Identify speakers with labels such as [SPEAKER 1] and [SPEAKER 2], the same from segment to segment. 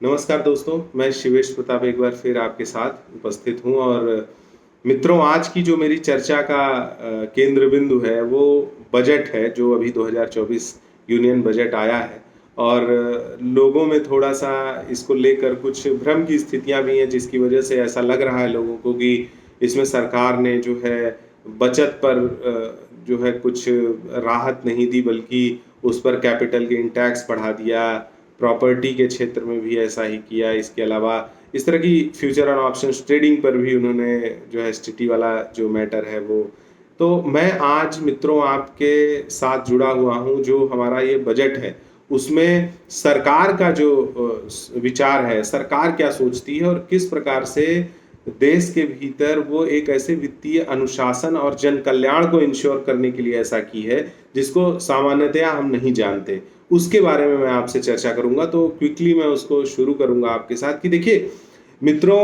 [SPEAKER 1] नमस्कार दोस्तों, मैं शिवेश प्रताप एक बार फिर आपके साथ उपस्थित हूँ और मित्रों आज की जो मेरी चर्चा का केंद्र बिंदु है वो बजट है जो अभी 2024 यूनियन बजट आया है और लोगों में थोड़ा-सा इसको लेकर कुछ भ्रम की स्थितियाँ भी हैं जिसकी वजह से ऐसा लग रहा है लोगों को कि इसमें सरकार ने जो है बचत पर जो है कुछ राहत नहीं दी बल्कि उस पर कैपिटल गेन टैक्स बढ़ा दिया, प्रॉपर्टी के क्षेत्र में भी ऐसा ही किया। इसके अलावा इस तरह की फ्यूचर एंड ऑप्शंस ट्रेडिंग पर भी उन्होंने जो है एसटीटी वाला जो मैटर है वो तो मैं आज मित्रों आपके साथ जुड़ा हुआ हूँ जो हमारा ये बजट है, उसमें सरकार का जो विचार है, सरकार क्या सोचती है और किस प्रकार से देश के भीतर वो एक ऐसे वित्तीय अनुशासन और जन कल्याण को इंश्योर करने के लिए ऐसा की है, जिसको सामान्यतया हम नहीं जानते। उसके बारे में मैं आपसे चर्चा करूँगा, तो क्विकली मैं उसको शुरू करूँगा आपके साथ कि देखिए, मित्रों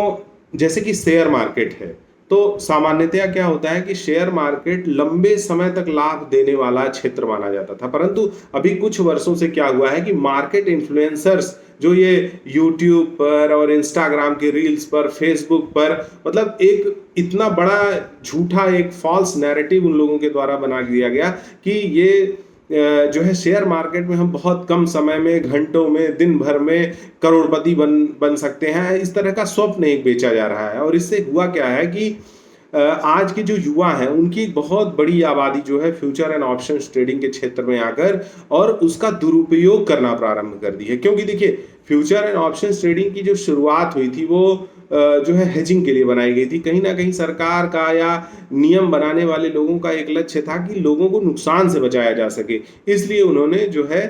[SPEAKER 1] जैसे कि शेयर मार्केट है, तो सामान्यतया क्या होता है कि शेयर मार्केट लंबे समय तक लाभ देने वाला क्षेत्र माना जाता था, परंतु अभी कुछ वर्षों से क्या हुआ है कि मार्केट इन्फ्लुएंसर्स जो ये यूट्यूब पर और इंस्टाग्राम के रील्स पर, फेसबुक पर मतलब एक इतना बड़ा झूठा एक फॉल्स नैरेटिव उन लोगों के द्वारा बना दिया गया कि ये जो है शेयर मार्केट में हम बहुत कम समय में, घंटों में, दिन भर में करोड़पति बन सकते हैं। इस तरह का स्वप्न एक बेचा जा रहा है और इससे हुआ क्या है कि आज के जो युवा हैं उनकी बहुत बड़ी आबादी जो है फ्यूचर एंड ऑप्शंस ट्रेडिंग के क्षेत्र में आकर और उसका दुरुपयोग करना प्रारंभ कर दी है। क्योंकि देखिए फ्यूचर एंड ऑप्शंस ट्रेडिंग की जो शुरुआत हुई थी वो जो है हेजिंग के लिए बनाई गई थी। कहीं ना कहीं सरकार का या नियम बनाने वाले लोगों का एक लक्ष्य था कि लोगों को नुकसान से बचाया जा सके, इसलिए उन्होंने जो है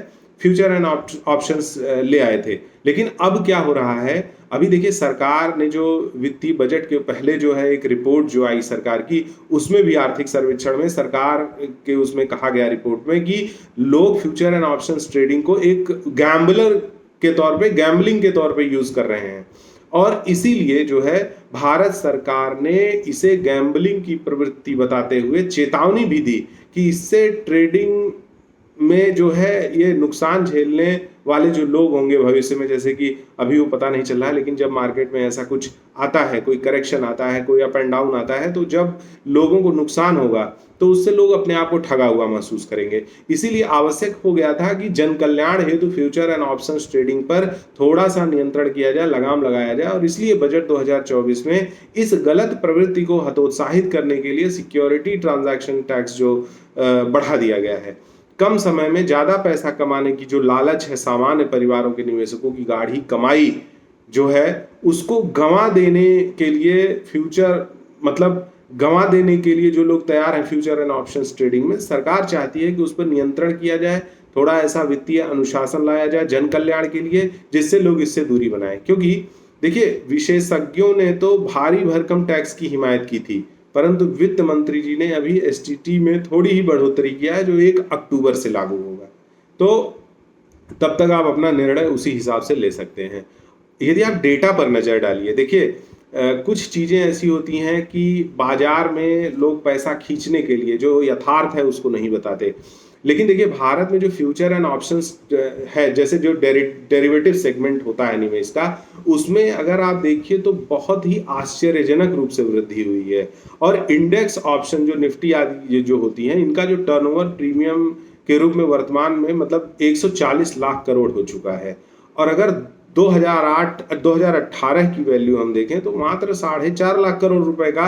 [SPEAKER 1] फ्यूचर एंड ऑप्शंस ले आए थे। लेकिन अब क्या हो रहा है, अभी देखिए सरकार ने जो वित्तीय बजट के पहले जो है एक रिपोर्ट जो आई सरकार की, उसमें भी आर्थिक सर्वेक्षण में सरकार के उसमें कहा गया रिपोर्ट में कि लोग फ्यूचर एंड ऑप्शंस ट्रेडिंग को एक गैम्बलर के तौर पे, गैम्बलिंग के तौर पे यूज कर रहे हैं और इसीलिए जो है भारत सरकार ने इसे गैम्बलिंग की प्रवृत्ति बताते हुए चेतावनी भी दी कि इससे ट्रेडिंग में जो है ये नुकसान झेलने वाले जो लोग होंगे भविष्य में, जैसे कि अभी वो पता नहीं चल रहा है, लेकिन जब मार्केट में ऐसा कुछ आता है, कोई करेक्शन आता है, कोई अप एंड डाउन आता है, तो जब लोगों को नुकसान होगा तो उससे लोग अपने आप को ठगा हुआ महसूस करेंगे। इसीलिए आवश्यक हो गया था कि जन कल्याण हेतु फ्यूचर एंड ऑप्शंस ट्रेडिंग पर थोड़ा सा नियंत्रण किया जाए, लगाम लगाया जाए और इसलिए बजट 2024 में इस गलत प्रवृत्ति को हतोत्साहित करने के लिए सिक्योरिटी ट्रांजैक्शन टैक्स जो बढ़ा दिया गया है। कम समय में ज्यादा पैसा कमाने की जो लालच है सामान्य परिवारों के निवेशकों की गाढ़ी कमाई जो है उसको गंवा देने के लिए गंवा देने के लिए जो लोग तैयार हैं फ्यूचर एंड ऑप्शंस ट्रेडिंग में, सरकार चाहती है कि उस पर नियंत्रण किया जाए, थोड़ा ऐसा वित्तीय अनुशासन लाया जाए जन कल्याण के लिए, जिससे लोग इससे दूरी बनाएं। क्योंकि देखिए विशेषज्ञों ने तो भारी भरकम टैक्स की हिमायत की थी, परंतु वित्त मंत्री जी ने अभी एसटीटी में थोड़ी ही बढ़ोतरी किया है जो 1 अक्टूबर से लागू होगा। तो तब तक आप अपना निर्णय उसी हिसाब से ले सकते हैं। यदि आप डेटा पर नजर डालिए, देखिए कुछ चीजें ऐसी होती हैं कि बाजार में लोग पैसा खींचने के लिए जो यथार्थ है उसको नहीं बताते, लेकिन देखिए भारत में जो फ्यूचर एंड ऑप्शंस है, जैसे जो डेरिवेटिव सेगमेंट होता है निवेश का, उसमें अगर आप देखिए तो बहुत ही आश्चर्यजनक रूप से वृद्धि हुई है और इंडेक्स ऑप्शन जो निफ्टी आदि जो होती हैं, इनका जो टर्नओवर प्रीमियम के रूप में वर्तमान में मतलब 140 लाख करोड़ हो चुका है और अगर 2018 की वैल्यू हम देखें तो मात्र 4.5 लाख करोड़ रुपए का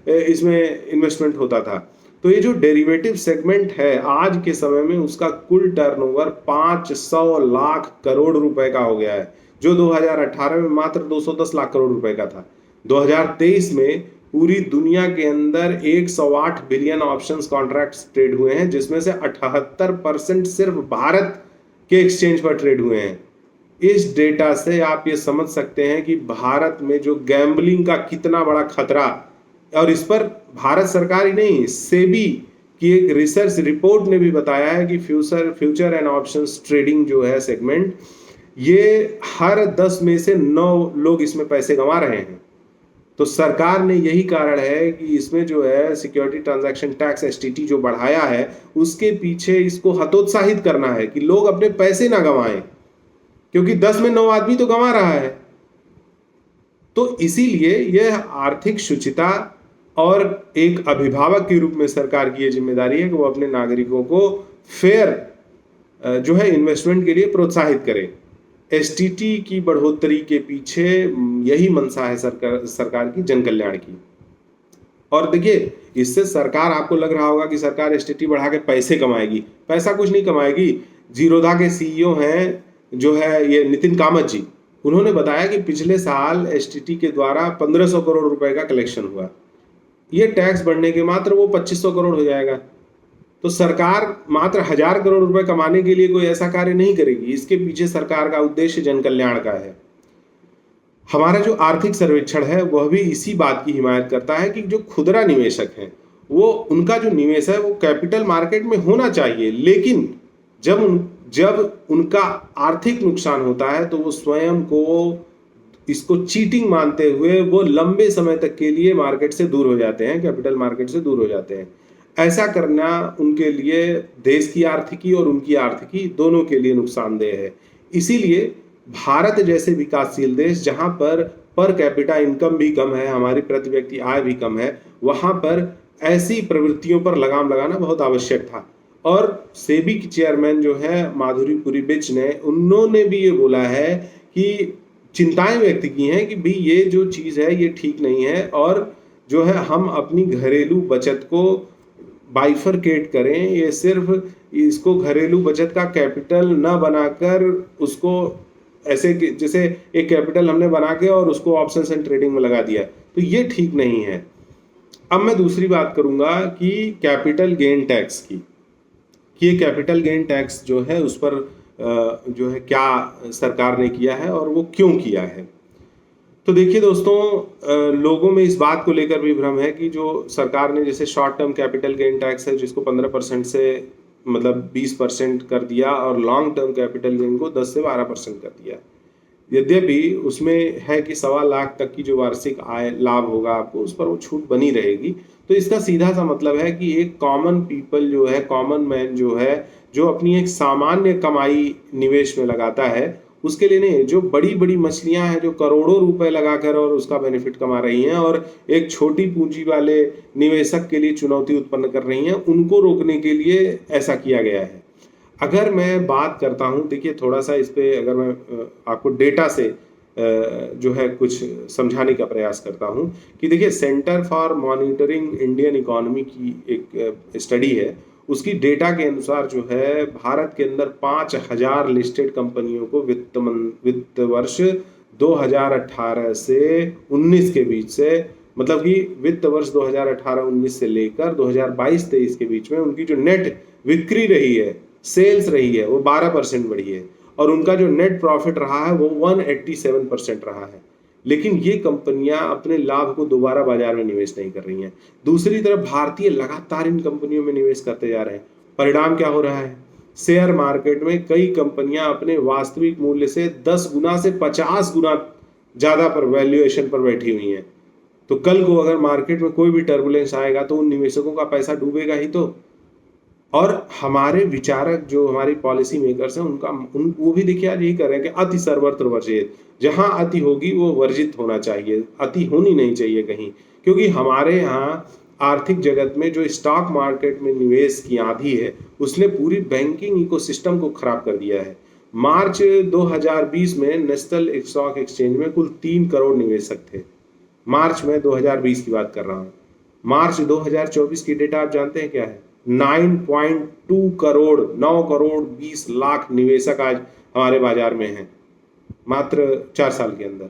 [SPEAKER 1] इसमें इन्वेस्टमेंट होता था। तो ये जो डेरिवेटिव सेगमेंट है आज के समय में उसका कुल टर्नओवर 500 लाख करोड़ रुपए का हो गया है, जो 2018 में मात्र 210 लाख करोड़ रुपए का था। 2023 में पूरी दुनिया के अंदर 108 बिलियन ऑप्शंस कॉन्ट्रैक्ट्स ट्रेड हुए हैं, जिसमें से 78% सिर्फ भारत के एक्सचेंज पर ट्रेड हुए हैं। इस डेटा से आप ये समझ सकते हैं कि भारत में जो गैम्बलिंग का कितना बड़ा खतरा, और इस पर भारत सरकार ही नहीं, सेबी की एक रिसर्च रिपोर्ट ने भी बताया है कि फ्यूचर एंड ऑप्शंस ट्रेडिंग जो है सेगमेंट, ये हर 10 में से 9 लोग इसमें पैसे गंवा रहे हैं। तो सरकार ने यही कारण है कि इसमें जो है सिक्योरिटी ट्रांजैक्शन टैक्स एसटीटी जो बढ़ाया है, उसके पीछे इसको हतोत्साहित करना है कि लोग अपने पैसे ना गंवाएं। क्योंकि 10 में 9 आदमी तो कमा रहा है। तो इसीलिए यह आर्थिक शुचिता और एक अभिभावक के रूप में सरकार की यह जिम्मेदारी है कि वो अपने नागरिकों को फेयर जो है इन्वेस्टमेंट के लिए प्रोत्साहित करे। एसटीटी की बढ़ोतरी के पीछे यही मंशा है सरकार की, जन कल्याण की। और देखिए, इससे सरकार, आपको लग रहा होगा कि सरकार एसटीटी बढ़ा के पैसे कमाएगी। पैसा कुछ नहीं कमाएगी। जीरोधा के सीईओ हैं जो है ये नितिन कामत जी, उन्होंने बताया कि पिछले साल एसटीटी के द्वारा 1500 करोड़ रुपए का कलेक्शन हुआ। ये टैक्स बढ़ने के मात्र वो 2500 करोड़ हो जाएगा। तो सरकार मात्र 1000 करोड़ रुपए कमाने के लिए कोई ऐसा कार्य नहीं करेगी। इसके पीछे सरकार का उद्देश्य जन कल्याण का है। हमारा जो आर्थिक सर्वेक्षण है वह भी इसी बात की हिमायत करता है कि जो खुदरा निवेशक हैं वो, उनका जो निवेश है वो कैपिटल मार्केट में होना चाहिए, लेकिन जब उनका आर्थिक नुकसान होता है तो वो स्वयं को इसको चीटिंग मानते हुए वो लंबे समय तक के लिए मार्केट से दूर हो जाते हैं, कैपिटल मार्केट से दूर हो जाते हैं। ऐसा करना उनके लिए देश की आर्थिकी और उनकी आर्थिकी दोनों के लिए नुकसानदेह है। इसीलिए भारत जैसे विकासशील देश, जहां पर कैपिटा इनकम भी कम है, हमारी प्रति व्यक्ति आय भी कम है, वहां पर ऐसी प्रवृत्तियों पर लगाम लगाना बहुत आवश्यक था। और सेबी की चेयरमैन जो है माधुरी पुरी बिच ने, उन्होंने भी ये बोला है कि चिंताएं व्यक्त की हैं कि भाई ये जो चीज है ये ठीक नहीं है, और जो है हम अपनी घरेलू बचत को बाइफरकेट करें। ये सिर्फ इसको घरेलू बचत का कैपिटल न बनाकर उसको ऐसे जैसे एक कैपिटल हमने बना के और उसको ऑप्शंस एंड ट्रेडिंग में लगा दिया, तो ये ठीक नहीं है। अब मैं दूसरी बात करूंगा कि कैपिटल गेन टैक्स की, कि ये कैपिटल गेन टैक्स जो है उस पर जो है क्या सरकार ने किया है और वो क्यों किया है। तो देखिए दोस्तों, लोगों में इस बात को लेकर भी भ्रम है कि जो सरकार ने जैसे short term capital gain tax है जिसको 15% से मतलब 20% कर दिया, और लॉन्ग टर्म कैपिटल गेन को 10 से 12% कर दिया। यद्यपि उसमें है कि 1.25 लाख तक की जो वार्षिक आय लाभ होगा आपको, उस पर वो छूट बनी रहेगी। तो इसका सीधा सा मतलब है कि एक कॉमन पीपल जो है, कॉमन मैन जो है, जो अपनी एक सामान्य कमाई निवेश में लगाता है, उसके लिए नहीं। जो बड़ी बड़ी मछलियां हैं जो करोड़ों रुपए लगाकर और उसका बेनिफिट कमा रही हैं और एक छोटी पूंजी वाले निवेशक के लिए चुनौती उत्पन्न कर रही हैं, उनको रोकने के लिए ऐसा किया गया है। अगर मैं बात करता हूं, देखिए थोड़ा सा इस पे अगर मैं आपको डेटा से जो है कुछ समझाने का प्रयास करता हूं कि देखिए, centre for monitoring Indian economy की एक स्टडी है, उसकी डेटा के अनुसार जो है भारत के अंदर 5000 लिस्टेड कंपनियों को वित्त वर्ष 2018 से 19 के बीच से, मतलब कि वित्त वर्ष 2018-19 से लेकर 2022-23 के बीच में उनकी जो नेट बिक्री रही है, सेल्स रही है, वो 12% बढ़ी है, और उनका जो नेट प्रॉफिट रहा है वो 187% रहा है। लेकिन ये कंपनियां अपने लाभ को दोबारा बाजार में निवेश नहीं कर रही हैं। दूसरी तरफ भारतीय लगातार इन कंपनियों में निवेश करते जा रहे हैं। परिणाम क्या हो रहा है? शेयर मार्केट में कई कंपनियां अपने वास्तविक मूल्य से 10 गुना से 50 गुना ज्यादा पर वैल्यूएशन पर बैठी हुई हैं। तो कल को अगर मार्केट में कोई भी टर्बुलेंस आएगा तो उन निवेशकों का पैसा डूबेगा ही। तो और हमारे विचारक जो हमारी पॉलिसी मेकर्स हैं वो भी देखिए आज यही कर रहे हैं कि अति सर्वत्र वर्जित, जहां अति होगी वो वर्जित होना चाहिए, अति होनी नहीं चाहिए कहीं। क्योंकि हमारे यहाँ आर्थिक जगत में जो स्टॉक मार्केट में निवेश की आंधी है उसने पूरी बैंकिंग इकोसिस्टम को खराब कर दिया है। मार्च 2020 में नेशनल स्टॉक एक्सचेंज में कुल 3 करोड़ निवेशक थे। मार्च में 2020 की बात कर रहा हूँ। मार्च 2024 की डेटा आप जानते हैं क्या है? 9.2 करोड़, 9 करोड़ 20 लाख निवेशक आज हमारे बाजार में हैं, मात्र 4 साल के अंदर।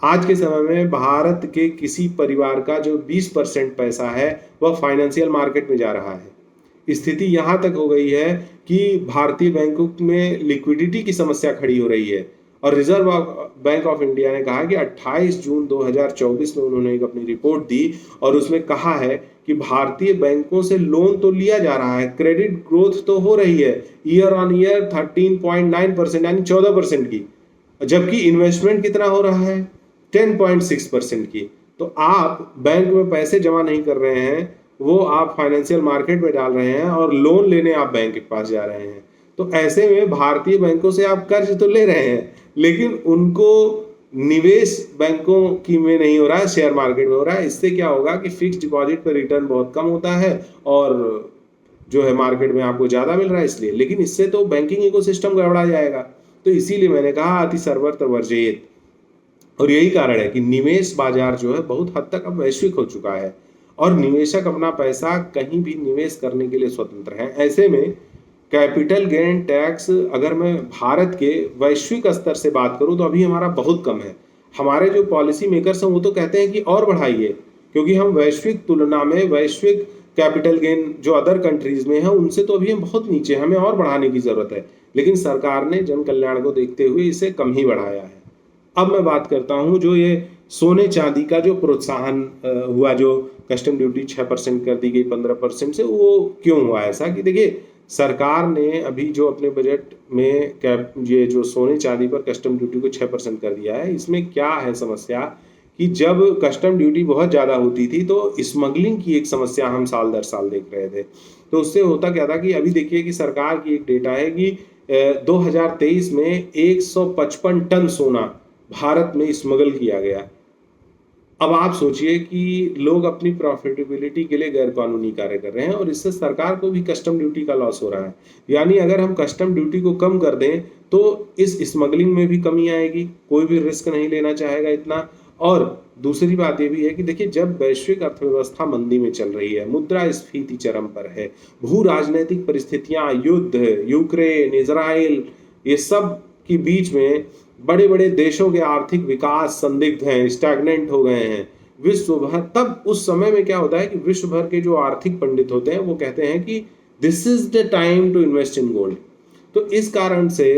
[SPEAKER 1] आज के समय में भारत के किसी परिवार का जो 20% पैसा है वह फाइनेंशियल मार्केट में जा रहा है। स्थिति यहां तक हो गई है कि भारतीय बैंकों में लिक्विडिटी की समस्या खड़ी हो रही है, और रिजर्व बैंक ऑफ इंडिया ने कहा कि 28 जून 2024 में उन्होंने एक अपनी रिपोर्ट दी और उसमें कहा है कि भारतीय बैंकों से लोन तो लिया जा रहा है, क्रेडिट ग्रोथ तो हो रही है ईयर ऑन ईयर 13.9% यानी 14% की, जबकि इन्वेस्टमेंट कितना हो रहा है? 10.6% की। तो आप बैंक में पैसे जमा नहीं कर रहे हैं, वो आप फाइनेंशियल मार्केट में डाल रहे हैं और लोन लेने आप बैंक के पास जा रहे हैं। तो ऐसे में भारतीय बैंकों से आप कर्ज तो ले रहे हैं, लेकिन उनको निवेश बैंकों की में नहीं हो रहा है, शेयर मार्केट में हो रहा है। इससे क्या होगा कि फिक्स डिपॉजिट पर रिटर्न बहुत कम होता है और जो है मार्केट में आपको ज्यादा मिल रहा है इसलिए, लेकिन इससे तो बैंकिंग इकोसिस्टम गड़बड़ा जाएगा। तो इसीलिए मैंने कहा अति सर्वत्र वर्जेत। और यही कारण है कि निवेश बाजार जो है बहुत हद तक अब वैश्विक हो चुका है और निवेशक अपना पैसा कहीं भी निवेश करने के लिए स्वतंत्र है। ऐसे में कैपिटल गेन टैक्स अगर मैं भारत के वैश्विक स्तर से बात करूं तो अभी हमारा बहुत कम है। हमारे जो पॉलिसी मेकर्स हैं वो तो कहते हैं कि और बढ़ाइए, क्योंकि हम वैश्विक तुलना में वैश्विक कैपिटल गेन जो अदर कंट्रीज में है उनसे तो अभी हम बहुत नीचे, हमें और बढ़ाने की जरूरत है। लेकिन सरकार ने जन कल्याण को देखते हुए इसे कम ही बढ़ाया है। अब मैं बात करता हूं जो ये सोने चांदी का जो प्रोत्साहन हुआ, जो कस्टम ड्यूटी 6% कर दी गई 15% से, वो क्यों हुआ ऐसा कि देखिए सरकार ने अभी जो अपने बजट में ये जो सोने चांदी पर कस्टम ड्यूटी को 6% कर दिया है, इसमें क्या है समस्या कि जब कस्टम ड्यूटी बहुत ज़्यादा होती थी तो स्मगलिंग की एक समस्या हम साल दर साल देख रहे थे। तो उससे होता क्या था कि अभी देखिए कि सरकार की एक डेटा है कि 2023 में 155 टन सोना भारत में स्मगल किया गया। अब आप सोचिए कि लोग अपनी प्रॉफिटेबिलिटी के लिए गैर कानूनी कार्य कर रहे हैं और इससे सरकार को भी कस्टम ड्यूटी का लॉस हो रहा है। यानी अगर हम कस्टम ड्यूटी को कम कर दें तो इस स्मगलिंग में भी कमी आएगी, कोई भी रिस्क नहीं लेना चाहेगा इतना। और दूसरी बात ये भी है कि देखिए जब वैश्विक अर्थव्यवस्था मंदी में चल रही है, मुद्रास्फीति चरम पर है, भू राजनीतिक परिस्थितियां, युद्ध, यूक्रेन, इजराइल, ये सब के बीच में बड़े बड़े देशों के आर्थिक विकास संदिग्ध हैं, स्टैग्नेंट हो गए हैं विश्व भर। तब उस समय में क्या होता है कि विश्व भर के जो आर्थिक पंडित होते हैं वो कहते हैं कि this is the time to invest in gold. तो इस कारण से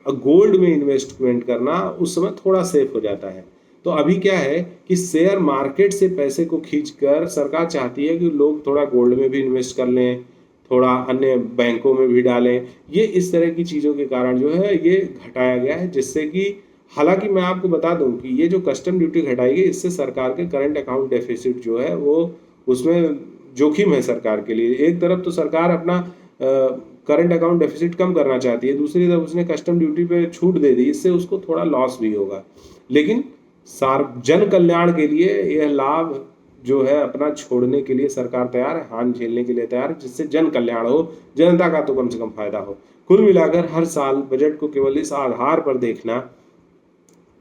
[SPEAKER 1] गोल्ड में इन्वेस्टमेंट करना उस समय थोड़ा सेफ हो जाता है। तो अभी क्या है कि शेयर मार्केट से पैसे को खींचकर सरकार चाहती है कि लोग थोड़ा गोल्ड में भी इन्वेस्ट कर लें, थोड़ा अन्य बैंकों में भी डालें। ये इस तरह की चीज़ों के कारण जो है ये घटाया गया है, जिससे कि हालांकि मैं आपको बता दूं कि ये जो कस्टम ड्यूटी घटाई गई इससे सरकार के करंट अकाउंट डेफिसिट जो है वो उसमें जोखिम है सरकार के लिए। एक तरफ तो सरकार अपना करंट अकाउंट डेफिसिट कम करना चाहती है, दूसरी तरफ उसने कस्टम ड्यूटी पे छूट दे दी, इससे उसको थोड़ा लॉस भी होगा। लेकिन जन कल्याण के लिए यह लाभ जो है अपना छोड़ने के लिए सरकार तैयार है, हानि झेलने के लिए तैयार है, जिससे जन कल्याण हो, जनता का तो कम से कम फायदा हो। कुल मिलाकर हर साल बजट को केवल इस आधार पर देखना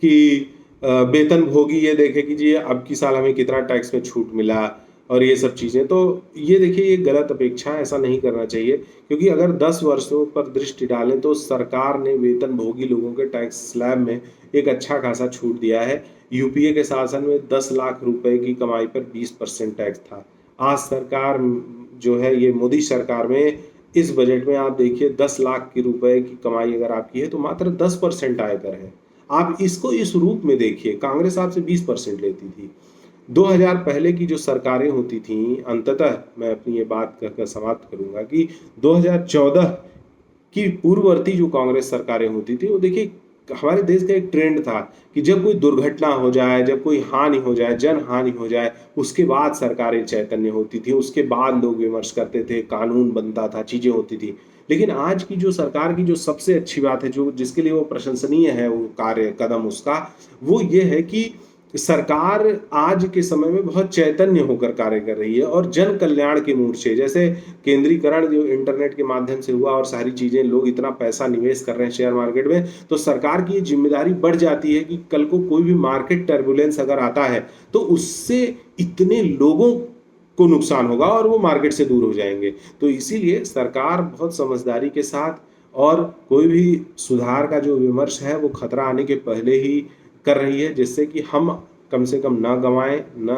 [SPEAKER 1] कि वेतन भोगी ये देखे कि जी अब की साल हमें कितना टैक्स में छूट मिला और ये सब चीज़ें, तो ये देखिए ये गलत अपेक्षा है, ऐसा नहीं करना चाहिए। क्योंकि अगर 10 वर्षों पर दृष्टि डालें तो सरकार ने वेतन भोगी लोगों के टैक्स स्लैब में एक अच्छा खासा छूट दिया है। यूपीए के शासन में 10 लाख रुपए की कमाई पर 20% टैक्स था। आज सरकार जो है ये मोदी सरकार में इस बजट में आप देखिए 10 लाख की रुपए की कमाई अगर आपकी है तो मात्र 10% आयकर है। आप इसको इस रूप में देखिए, कांग्रेस आपसे 20% लेती थी। 2000 पहले की जो सरकारें होती थीं, अंततः मैं अपनी ये बात कहकर समाप्त करूंगा कि 2014 की पूर्ववर्ती जो कांग्रेस सरकारें होती थी वो देखिए हमारे देश का एक ट्रेंड था कि जब कोई दुर्घटना हो जाए, जब कोई हानि हो जाए, जन हानि हो जाए, उसके बाद सरकारें चैतन्य होती थी, उसके बाद लोग विमर्श करते थे, कानून बनता था, चीजें होती थी। लेकिन आज की जो सरकार की जो सबसे अच्छी बात है, जो जिसके लिए वो प्रशंसनीय है वो कार्य कदम उसका, वो ये है कि सरकार आज के समय में बहुत चैतन्य होकर कार्य कर रही है और जन कल्याण के मोर्चे, जैसे केंद्रीकरण जो इंटरनेट के माध्यम से हुआ और सारी चीजें, लोग इतना पैसा निवेश कर रहे हैं शेयर मार्केट में, तो सरकार की जिम्मेदारी बढ़ जाती है कि कल को कोई भी मार्केट टर्बुलेंस अगर आता है तो उससे इतने लोगों को नुकसान होगा और वो मार्केट से दूर हो जाएंगे। तो इसीलिए सरकार बहुत समझदारी के साथ और कोई भी सुधार का जो विमर्श है वो खतरा आने के पहले ही कर रही है, जिससे कि हम कम से कम ना गंवाएं, ना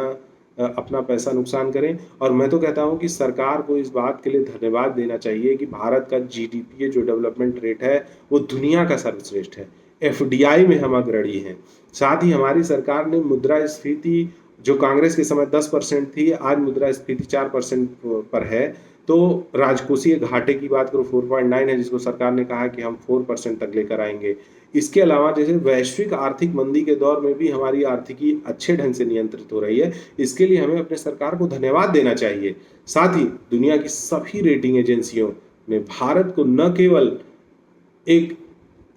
[SPEAKER 1] अपना पैसा नुकसान करें। और मैं तो कहता हूं कि सरकार को इस बात के लिए धन्यवाद देना चाहिए कि भारत का जीडीपी जो डेवलपमेंट रेट है वो दुनिया का सर्वश्रेष्ठ है। एफडीआई में हम अग्रणी हैं। साथ ही हमारी सरकार ने मुद्रास्फीति जो कांग्रेस के समय 10% थी, आज मुद्रास्फीति 4% पर है। तो राजकोषीय घाटे की बात करो 4.9 है, जिसको सरकार ने कहा कि हम 4% तक लेकर आएंगे। इसके अलावा जैसे वैश्विक आर्थिक मंदी के दौर में भी हमारी आर्थिकी अच्छे ढंग से नियंत्रित हो रही है, इसके लिए हमें अपने सरकार को धन्यवाद देना चाहिए। साथ ही दुनिया की सभी रेटिंग एजेंसियों ने भारत को न केवल एक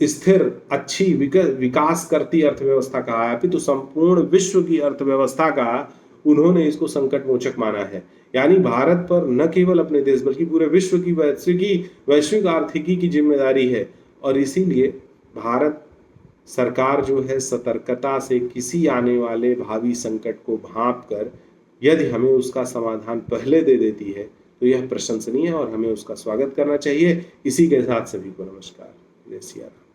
[SPEAKER 1] स्थिर अच्छी विकास करती अर्थव्यवस्था कहा है, अपितु संपूर्ण विश्व की अर्थव्यवस्था का उन्होंने इसको संकट मोचक माना है। यानी भारत पर न केवल अपने देश बल्कि पूरे विश्व की वैश्विक आर्थिकी की जिम्मेदारी है, और इसीलिए भारत सरकार जो है सतर्कता से किसी आने वाले भावी संकट को भांप कर यदि हमें उसका समाधान पहले दे देती है तो यह प्रशंसनीय है और हमें उसका स्वागत करना चाहिए। इसी के साथ सभी को नमस्कार। जय सिया राम।